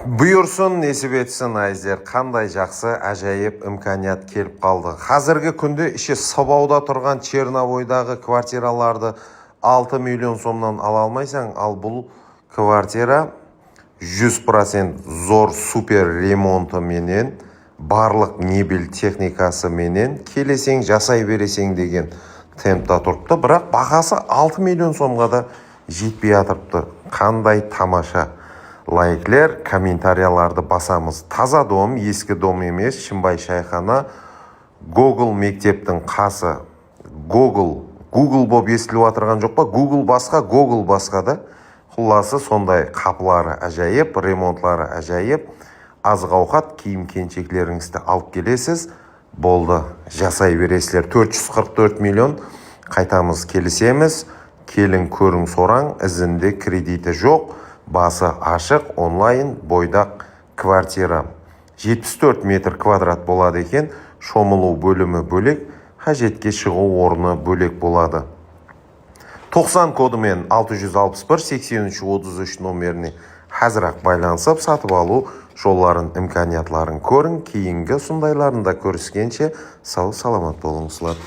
Бұйырсын, несіп етсін айзер, қандай жақсы, әжайып имканият келіп қалды. Қазіргі күнде іші Сабауда тұрған Черновойдағы квартираларды 6 миллион сомнан ала алмайсаң, ал бұл квартира 100% зор супер ремонты менен, барлық мебель техникасы менен келесең жасай бересең деген темпта тұрыпты. Бірақ бағасы 6 миллион сомға да жетпей атырыпты. Қандай тамаша. Лайклер, комментарияларды басамыз. Таза дом, ескі дом емес, Шымбай шайхана, Google мектептің қасы. Google болып естіліп атырған жоқ па? Google басқа, Google басқа да. Құласы сондай қапылары әжайып, ремонтлары әжайып. Азық ауқат, киім кеншеклеріңізді алып келесіз. Болды, жасай бересілер. 444 миллион қайтамыз, келісеміз. Келін көрің сораң, ізінде кредиті жоқ. Басы ашық, онлайн, бойдақ квартира. 74 метр квадрат болады екен, шомылу бөлімі бөлек, қажетке шығу орны бөлек болады. 90 кодымен 661-83-33 номеріне қазір-ақ байланысып, сатып алу жолларын, имканиятларын көрің. Кейінгі сұндайларында көріскенше сау саламат болыңызлар.